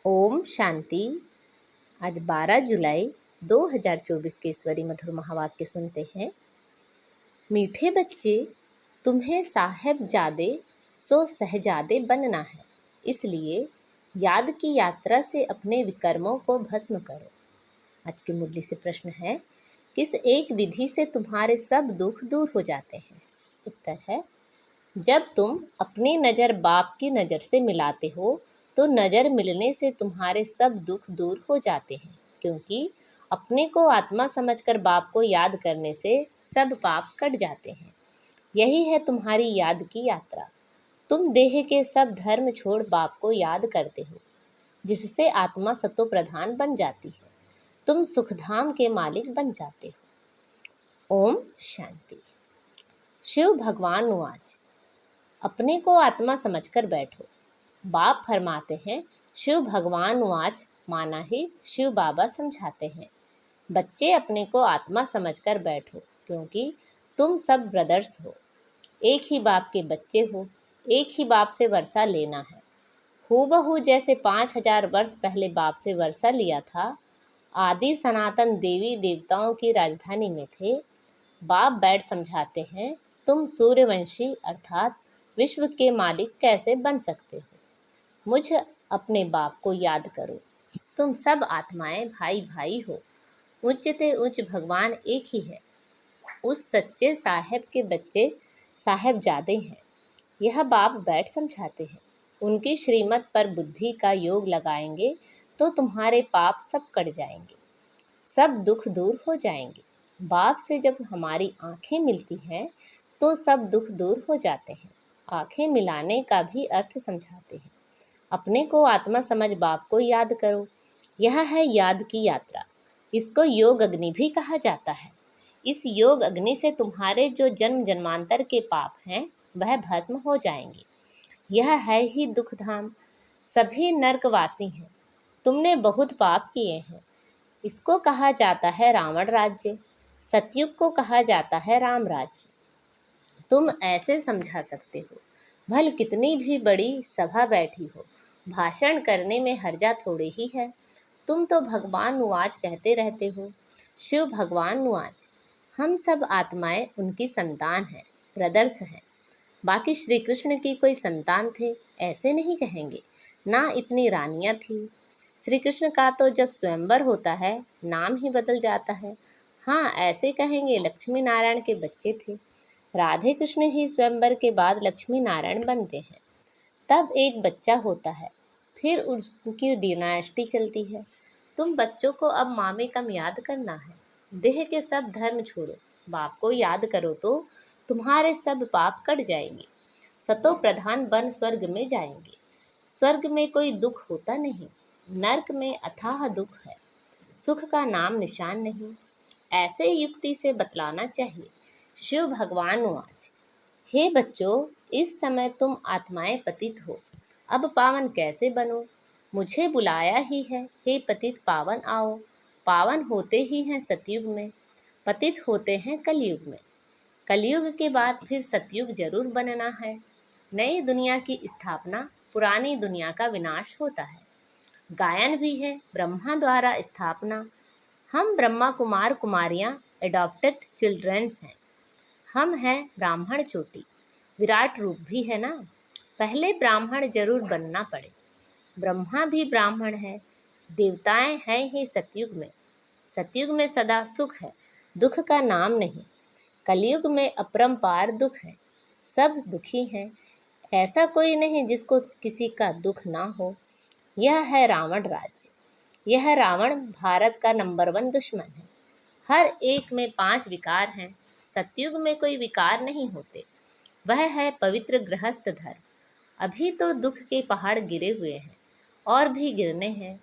ओम शांति। आज 12 जुलाई 2024 के ईश्वरी मधुर महावाक्य सुनते हैं। मीठे बच्चे, तुम्हें साहिबजादे सो शहजादे बनना है, इसलिए याद की यात्रा से अपने विकर्मों को भस्म करो। आज की मुरली से प्रश्न है, किस एक विधि से तुम्हारे सब दुख दूर हो जाते हैं? उत्तर है, जब तुम अपनी नज़र बाप की नज़र से मिलाते हो तो नज़र मिलने से तुम्हारे सब दुख दूर हो जाते हैं, क्योंकि अपने को आत्मा समझकर बाप को याद करने से सब पाप कट जाते हैं। यही है तुम्हारी याद की यात्रा। तुम देह के सब धर्म छोड़ बाप को याद करते हो, जिससे आत्मा सतो प्रधान बन जाती है। तुम सुखधाम के मालिक बन जाते हो। ओम शांति। शिव भगवान उवाच, अपने को आत्मा समझकर बैठो। बाप फरमाते हैं, शिव भगवान उवाच माना ही शिव बाबा समझाते हैं। बच्चे, अपने को आत्मा समझकर बैठो, क्योंकि तुम सब ब्रदर्स हो, एक ही बाप के बच्चे हो, एक ही बाप से वर्षा लेना है। हूबहू जैसे 5000 वर्ष पहले बाप से वर्षा लिया था, आदि सनातन देवी देवताओं की राजधानी में थे। बाप बैठ समझाते हैं, तुम सूर्यवंशी अर्थात विश्व के मालिक कैसे बन सकते हो? मुझ अपने बाप को याद करो। तुम सब आत्माएं भाई भाई हो। उच्च ते उच्च भगवान एक ही है। उस सच्चे साहेब के बच्चे साहेबजादे हैं। यह बाप बैठ समझाते हैं। उनकी श्रीमत पर बुद्धि का योग लगाएंगे तो तुम्हारे पाप सब कट जाएंगे, सब दुख दूर हो जाएंगे। बाप से जब हमारी आंखें मिलती हैं तो सब दुख दूर हो जाते हैं। आंखें मिलाने का भी अर्थ समझाते हैं। अपने को आत्मा समझ बाप को याद करो। यह है याद की यात्रा। इसको योग अग्नि भी कहा जाता है। इस योग अग्नि से तुम्हारे जो जन्म जन्मांतर के पाप हैं वह भस्म हो जाएंगे। यह है ही दुख धाम। सभी नरकवासी हैं। तुमने बहुत पाप किए हैं। इसको कहा जाता है रावण राज्य। सतयुग को कहा जाता है राम राज्य। तुम ऐसे समझा सकते हो, भल कितनी भी बड़ी सभा बैठी हो, भाषण करने में हर्जा थोड़े ही है। तुम तो भगवान उवाच कहते रहते हो। शिव भगवान उवाच, हम सब आत्माएं उनकी संतान हैं, ब्रदर्स हैं। बाकी श्री कृष्ण की कोई संतान थे ऐसे नहीं कहेंगे, ना इतनी रानियां थी। श्री कृष्ण का तो जब स्वयंवर होता है नाम ही बदल जाता है। हाँ, ऐसे कहेंगे लक्ष्मी नारायण के बच्चे थे। राधे कृष्ण ही स्वयंवर के बाद लक्ष्मी नारायण बनते हैं। तब एक बच्चा होता है, फिर उनकी डिनास्टी चलती है। तुम बच्चों को अब मामे कम याद करना है। देह के सब धर्म छोड़ो, बाप को याद करो तो तुम्हारे सब पाप कट जाएंगे। सतो प्रधान बन स्वर्ग में जाएंगे। स्वर्ग में कोई दुख होता नहीं, नरक में अथाह दुख है, सुख का नाम निशान नहीं। ऐसे युक्ति से बतलाना चाहिए। शिव भगवान उवाच, हे बच्चों, इस समय तुम आत्माएं पतित हो, अब पावन कैसे बनो? मुझे बुलाया ही है, हे पतित पावन आओ। पावन होते ही हैं सतयुग में, पतित होते हैं कलयुग में। कलयुग के बाद फिर सतयुग जरूर बनना है। नई दुनिया की स्थापना, पुरानी दुनिया का विनाश होता है। गायन भी है, ब्रह्मा द्वारा स्थापना। हम ब्रह्मा कुमार कुमारियां एडॉप्टेड चिल्ड्रंस हैं। हम हैं ब्राह्मण चोटी, विराट रूप भी है ना। पहले ब्राह्मण जरूर बनना पड़े। ब्रह्मा भी ब्राह्मण है। देवताएं हैं ही सतयुग में। सतयुग में सदा सुख है, दुख का नाम नहीं। कलयुग में अपरंपार दुख है, सब दुखी हैं। ऐसा कोई नहीं जिसको किसी का दुख ना हो। यह है रावण राज्य। यह रावण भारत का नंबर 1 दुश्मन है। हर एक में 5 विकार हैं। सतयुग में कोई विकार नहीं होते। वह है पवित्र गृहस्थ धर्म। अभी तो दुख के पहाड़ गिरे हुए हैं और भी गिरने हैं।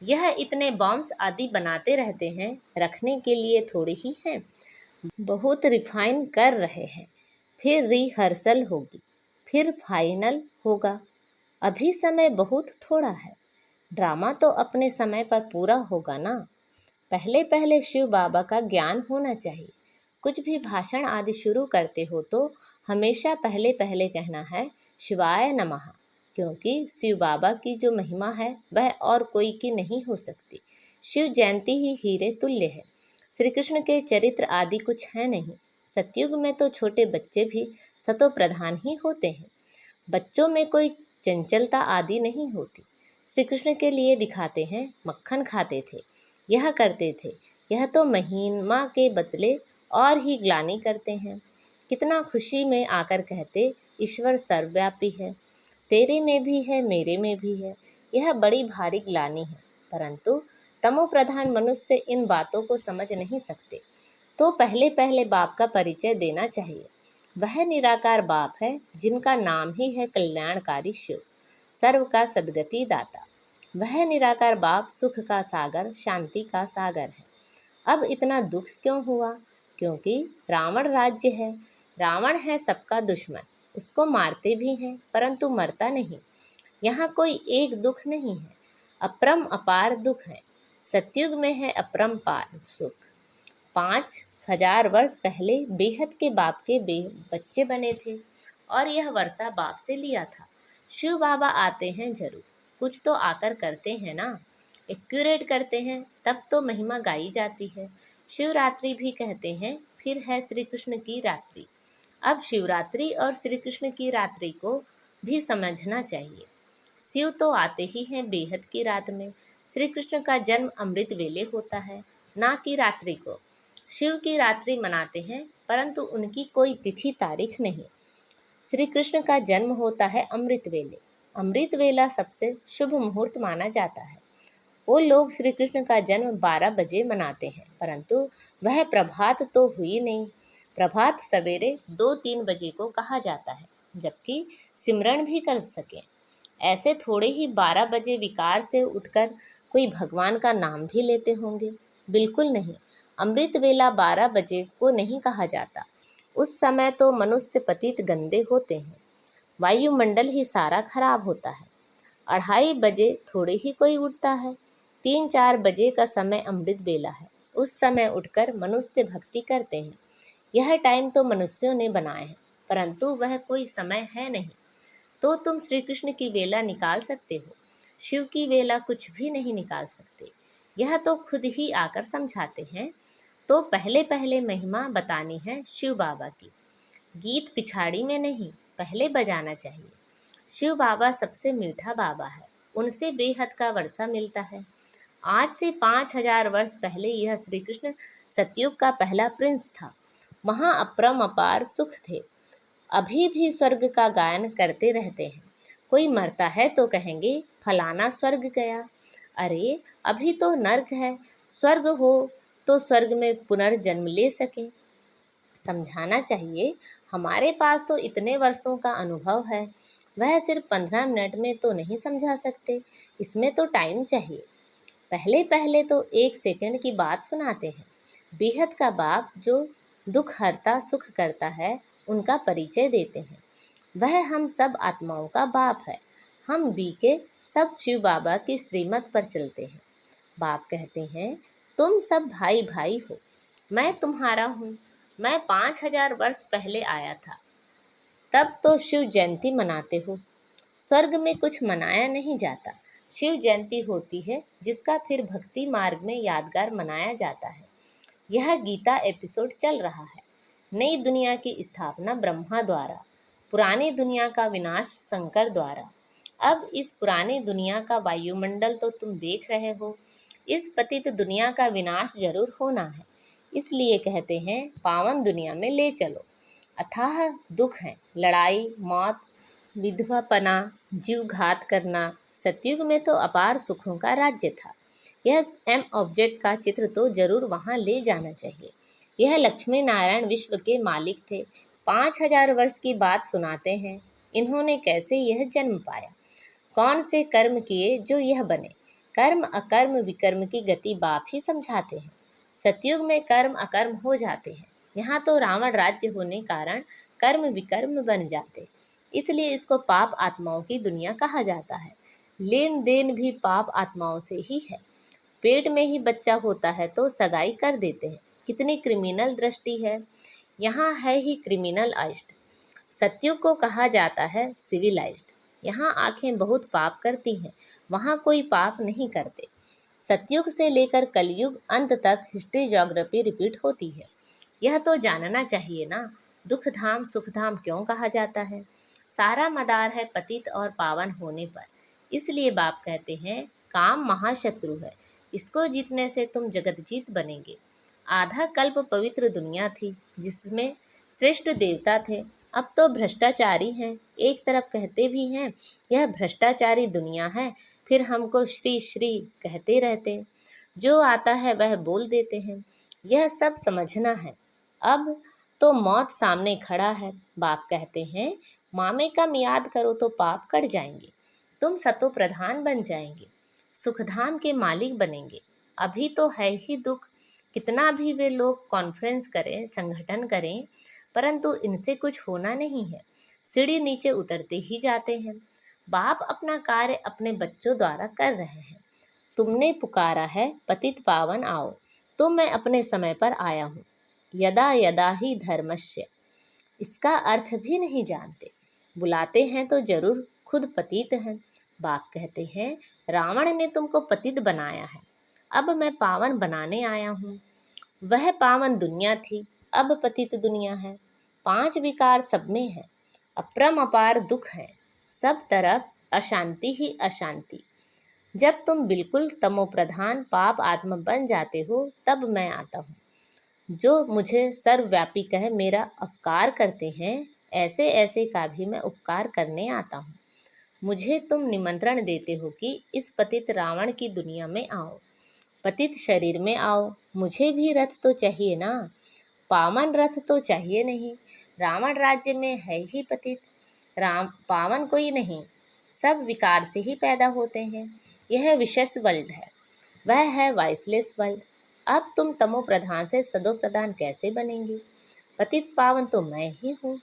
यह इतने बॉम्ब्स आदि बनाते रहते हैं, रखने के लिए थोड़े ही हैं। बहुत रिफाइन कर रहे हैं, फिर रिहर्सल होगी, फिर फाइनल होगा। अभी समय बहुत थोड़ा है। ड्रामा तो अपने समय पर पूरा होगा ना। पहले पहले शिव बाबा का ज्ञान होना चाहिए। कुछ भी भाषण आदि शुरू करते हो तो हमेशा पहले पहले कहना है शिवाय नमः। क्योंकि शिव बाबा की जो महिमा है वह और कोई की नहीं हो सकती। शिव जयंती ही हीरे तुल्य है। श्री कृष्ण के चरित्र आदि कुछ है नहीं। सतयुग में तो छोटे बच्चे भी सतो प्रधान ही होते हैं। बच्चों में कोई चंचलता आदि नहीं होती। श्री कृष्ण के लिए दिखाते हैं, मक्खन खाते थे, यह करते थे, यह तो महिमा के बदले और ही ग्लानि करते हैं। कितना खुशी में आकर कहते, ईश्वर सर्वव्यापी है, तेरे में भी है, मेरे में भी है। यह बड़ी भारी ग्लानि है, परंतु तमो प्रधान मनुष्य इन बातों को समझ नहीं सकते। तो पहले पहले बाप का परिचय देना चाहिए। वह निराकार बाप है जिनका नाम ही है कल्याणकारी शिव, सर्व का सद्गति दाता। वह निराकार बाप सुख का सागर, शांति का सागर है। अब इतना दुख क्यों हुआ? क्योंकि रावण राज्य है। रावण है सबका दुश्मन, उसको मारते भी हैं परंतु मरता नहीं। यहाँ कोई एक दुख नहीं है, अपरम अपार दुख है। सतयुग में है अपरंपार सुख। 5000 वर्ष पहले बेहद के बाप के बच्चे बने थे और यह वर्षा बाप से लिया था। शिव बाबा आते हैं जरूर, कुछ तो आकर करते हैं ना, एक्यूरेट करते हैं, तब तो महिमा गाई जाती है। शिवरात्रि भी कहते हैं, फिर है श्री कृष्ण की रात्रि। अब शिवरात्रि और श्री कृष्ण की रात्रि को भी समझना चाहिए। शिव तो आते ही हैं बेहद की रात में। श्री कृष्ण का जन्म अमृत वेले होता है, ना कि रात्रि को। शिव की रात्रि मनाते हैं परंतु उनकी कोई तिथि तारीख नहीं। श्री कृष्ण का जन्म होता है अमृत वेले। अमृत वेला सबसे शुभ मुहूर्त माना जाता है। वो लोग श्री कृष्ण का जन्म 12 बजे मनाते हैं, परंतु वह प्रभात तो हुई नहीं। प्रभात सवेरे 2-3 बजे को कहा जाता है, जबकि सिमरन भी कर सके। ऐसे थोड़े ही 12 बजे विकार से उठकर कोई भगवान का नाम भी लेते होंगे? बिल्कुल नहीं। अमृत वेला 12 बजे को नहीं कहा जाता। उस समय तो मनुष्य पतित गंदे होते हैं, वायुमंडल ही सारा खराब होता है। 2:30 बजे थोड़े ही कोई उठता है। 3-4 बजे का समय अमृत वेला है। उस समय उठकर मनुष्य भक्ति करते हैं। यह टाइम तो मनुष्यों ने बनाए हैं, परंतु वह कोई समय है नहीं। तो तुम श्री कृष्ण की वेला निकाल सकते हो, शिव की वेला कुछ भी नहीं निकाल सकते। यह तो खुद ही आकर समझाते हैं। तो पहले पहले महिमा बतानी है शिव बाबा की। गीत पिछाड़ी में नहीं, पहले बजाना चाहिए। शिव बाबा सबसे मीठा बाबा है, उनसे बेहद का वर्षा मिलता है। आज से 5000 वर्ष पहले यह श्री कृष्ण सतयुग का पहला प्रिंस था। वहाँ अपरम अपार सुख थे। अभी भी स्वर्ग का गायन करते रहते हैं। कोई मरता है तो कहेंगे फलाना स्वर्ग गया। अरे अभी तो नर्क है, स्वर्ग हो तो स्वर्ग में पुनर्जन्म ले सके। समझाना चाहिए, हमारे पास तो इतने वर्षों का अनुभव है, वह सिर्फ 15 मिनट में तो नहीं समझा सकते, इसमें तो टाइम चाहिए। पहले पहले तो 1 सेकंड की बात सुनाते हैं। बेहद का बाप जो दुख हरता सुख करता है, उनका परिचय देते हैं। वह हम सब आत्माओं का बाप है। हम बी के सब शिव बाबा की श्रीमत पर चलते हैं। बाप कहते हैं, तुम सब भाई भाई हो, मैं तुम्हारा हूँ। मैं 5000 वर्ष पहले आया था, तब तो शिव जयंती मनाते हो। स्वर्ग में कुछ मनाया नहीं जाता। शिव जयंती होती है जिसका फिर भक्ति मार्ग में यादगार मनाया जाता है। यह गीता एपिसोड चल रहा है। नई दुनिया की स्थापना ब्रह्मा द्वारा, पुरानी दुनिया का विनाश शंकर द्वारा। अब इस पुरानी दुनिया का वायुमंडल तो तुम देख रहे हो। इस पतित दुनिया का विनाश जरूर होना है, इसलिए कहते हैं पावन दुनिया में ले चलो। अथाह दुख है, लड़ाई, मौत, विधवापना, जीव घात करना। सतयुग में तो अपार सुखों का राज्य था। यह एम ऑब्जेक्ट का चित्र तो जरूर वहाँ ले जाना चाहिए। यह लक्ष्मी नारायण विश्व के मालिक थे। 5000 वर्ष की बात सुनाते हैं। इन्होंने कैसे यह जन्म पाया, कौन से कर्म किए जो यह बने। कर्म अकर्म विकर्म की गति बाप ही समझाते हैं। सतयुग में कर्म अकर्म हो जाते हैं। यहाँ तो रावण राज्य होने कारण कर्म विकर्म बन जाते, इसलिए इसको पाप आत्माओं की दुनिया कहा जाता है। लेन देन भी पाप आत्माओं से ही है। पेट में ही बच्चा होता है तो सगाई कर देते हैं। कितनी क्रिमिनल दृष्टि है। यहाँ है ही क्रिमिनल आइस्ट। सतयुग को कहा जाता है सिविलाइज्ड। यहाँ आंखें बहुत पाप करती हैं, वहाँ कोई पाप नहीं करते। सतयुग से लेकर कलयुग अंत तक हिस्ट्री ज्योग्राफी रिपीट होती है। यह तो जानना चाहिए ना, दुख धाम सुख धाम क्यों कहा जाता है? सारा मदार है पतित और पावन होने पर। इसलिए बाप कहते हैं काम महाशत्रु है, इसको जीतने से तुम जगत जीत बनेंगे। आधा कल्प पवित्र दुनिया थी जिसमें श्रेष्ठ देवता थे, अब तो भ्रष्टाचारी हैं। एक तरफ कहते भी हैं यह भ्रष्टाचारी दुनिया है, फिर हमको श्री श्री कहते रहते, जो आता है वह बोल देते हैं। यह सब समझना है। अब तो मौत सामने खड़ा है। बाप कहते हैं मामे कम याद करो तो पाप कट जाएंगे, तुम सतो प्रधान बन जाएंगे, सुखधाम के मालिक बनेंगे। अभी तो है ही दुख, कितना भी वे लोग कॉन्फ्रेंस करें, संगठन करें, परंतु इनसे कुछ होना नहीं है। सीढ़ी नीचे उतरते ही जाते हैं। बाप अपना कार्य अपने बच्चों द्वारा कर रहे हैं। तुमने पुकारा है पतित पावन आओ, तो मैं अपने समय पर आया हूँ। यदा यदा ही धर्मस्य, इसका अर्थ भी नहीं जानते। बुलाते हैं तो जरूर खुद पतित हैं। बाप कहते हैं रावण ने तुमको पतित बनाया है, अब मैं पावन बनाने आया हूँ। वह पावन दुनिया थी, अब पतित दुनिया है। 5 विकार सब में है, अप्रम अपार दुख है, सब तरफ अशांति ही अशांति। जब तुम बिल्कुल तमोप्रधान पाप आत्मा बन जाते हो तब मैं आता हूँ। जो मुझे सर्वव्यापी कह मेरा उपकार करते हैं, ऐसे ऐसे का भी मैं उपकार करने आता हूँ। मुझे तुम निमंत्रण देते हो कि इस पतित रावण की दुनिया में आओ, पतित शरीर में आओ। मुझे भी रथ तो चाहिए ना, पावन रथ तो चाहिए नहीं। रावण राज्य में है ही पतित, राम पावन कोई नहीं, सब विकार से ही पैदा होते हैं। यह विशेष वर्ल्ड है, वह है वाइसलेस वर्ल्ड। अब तुम तमो प्रधान से सदो प्रधान कैसे बनेंगे? पतित पावन तो मैं ही हूँ,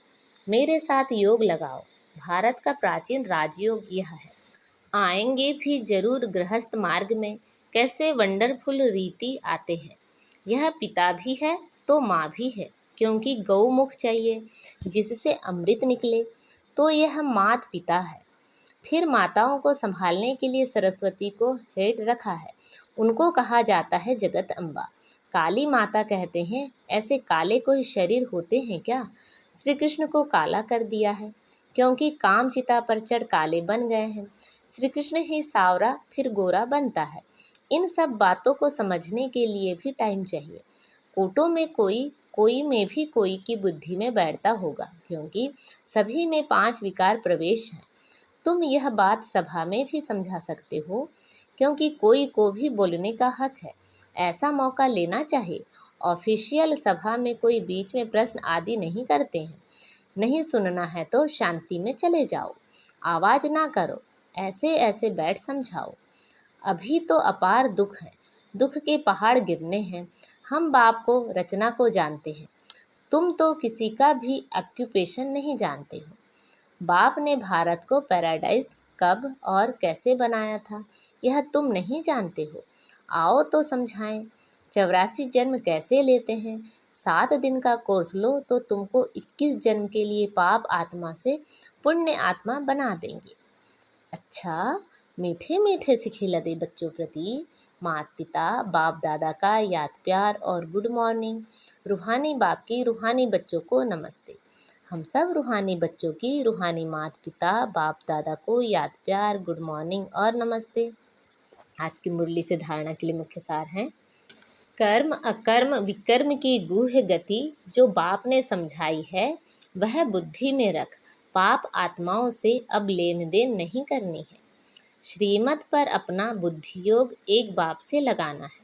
मेरे साथ योग लगाओ। भारत का प्राचीन राजयोग यह है। आएंगे भी जरूर गृहस्थ मार्ग में, कैसे वंडरफुल रीति आते हैं। यह पिता भी है तो माँ भी है, क्योंकि गौमुख चाहिए जिससे अमृत निकले, तो यह मात पिता है। फिर माताओं को संभालने के लिए सरस्वती को हेड रखा है, उनको कहा जाता है जगत अम्बा। काली माता कहते हैं ऐसे काले कोई शरीर होते हैं क्या? श्री कृष्ण को काला कर दिया है, क्योंकि काम चिता पर चढ़ काले बन गए हैं। श्री कृष्ण ही सावरा फिर गोरा बनता है। इन सब बातों को समझने के लिए भी टाइम चाहिए। कोटों में कोई में भी कोई की बुद्धि में बैठता होगा, क्योंकि सभी में 5 विकार प्रवेश है। तुम यह बात सभा में भी समझा सकते हो, क्योंकि कोई को भी बोलने का हक है, ऐसा मौका लेना चाहिए। ऑफिशियल सभा में कोई बीच में प्रश्न आदि नहीं करते हैं। नहीं सुनना है तो शांति में चले जाओ, आवाज़ ना करो, ऐसे ऐसे बैठ समझाओ। अभी तो अपार दुख है, दुख के पहाड़ गिरने हैं। हम बाप को रचना को जानते हैं, तुम तो किसी का भी ऑक्यूपेशन नहीं जानते हो। बाप ने भारत को पैराडाइज कब और कैसे बनाया था, यह तुम नहीं जानते हो। आओ तो समझाएं। 84 जन्म कैसे लेते हैं? 7 दिन का कोर्स लो तो तुमको 21 जन्म के लिए पाप आत्मा से पुण्य आत्मा बना देंगे। अच्छा, मीठे मीठे सिखिलते बच्चों प्रति माता पिता बाप दादा का याद प्यार और गुड मॉर्निंग। रूहानी बाप की रूहानी बच्चों को नमस्ते। हम सब रूहानी बच्चों की रूहानी माता पिता बाप दादा को याद प्यार गुड मॉर्निंग और नमस्ते। आज की मुरली से धारणा के लिए मुख्य सार हैं। कर्म अकर्म विकर्म की गूढ़ गति जो बाप ने समझाई है, वह बुद्धि में रख। पाप आत्माओं से अब लेन देन नहीं करनी है। श्रीमत पर अपना बुद्धियोग एक बाप से लगाना है।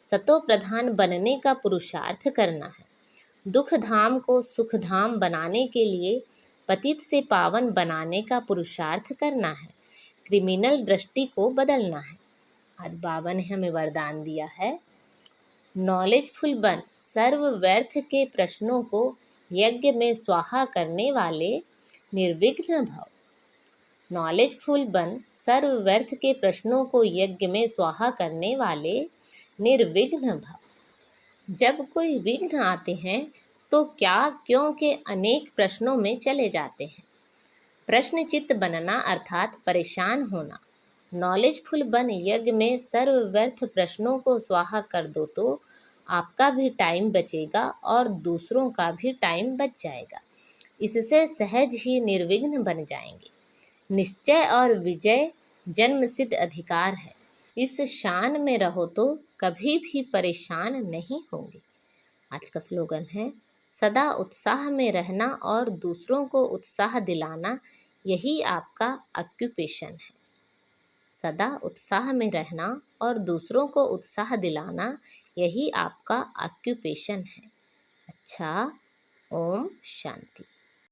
सतो प्रधान बनने का पुरुषार्थ करना है। दुख धाम को सुख धाम बनाने के लिए पतित से पावन बनाने का पुरुषार्थ करना है। क्रिमिनल दृष्टि को बदलना है। आज बाबा ने हमें वरदान दिया है, नॉलेजफुल बन, सर्व व्यर्थ के प्रश्नों को यज्ञ में स्वाहा करने वाले निर्विघ्न भव। नॉलेजफुल बन, सर्व व्यर्थ के प्रश्नों को यज्ञ में स्वाहा करने वाले निर्विघ्न भव। जब कोई विघ्न आते हैं तो क्या क्यों के अनेक प्रश्नों में चले जाते हैं। प्रश्नचित्त बनना अर्थात परेशान होना। नॉलेजफुल बन यज्ञ में सर्व व्यर्थ प्रश्नों को स्वाहा कर दो तो आपका भी टाइम बचेगा और दूसरों का भी टाइम बच जाएगा। इससे सहज ही निर्विघ्न बन जाएंगे। निश्चय और विजय जन्मसिद्ध अधिकार है। इस शान में रहो तो कभी भी परेशान नहीं होंगे। आज का स्लोगन है, सदा उत्साह में रहना और दूसरों को उत्साह दिलाना यही आपका ऑक्यूपेशन है। सदा उत्साह में रहना और दूसरों को उत्साह दिलाना यही आपका ऑक्यूपेशन है। अच्छा, ओम शांति।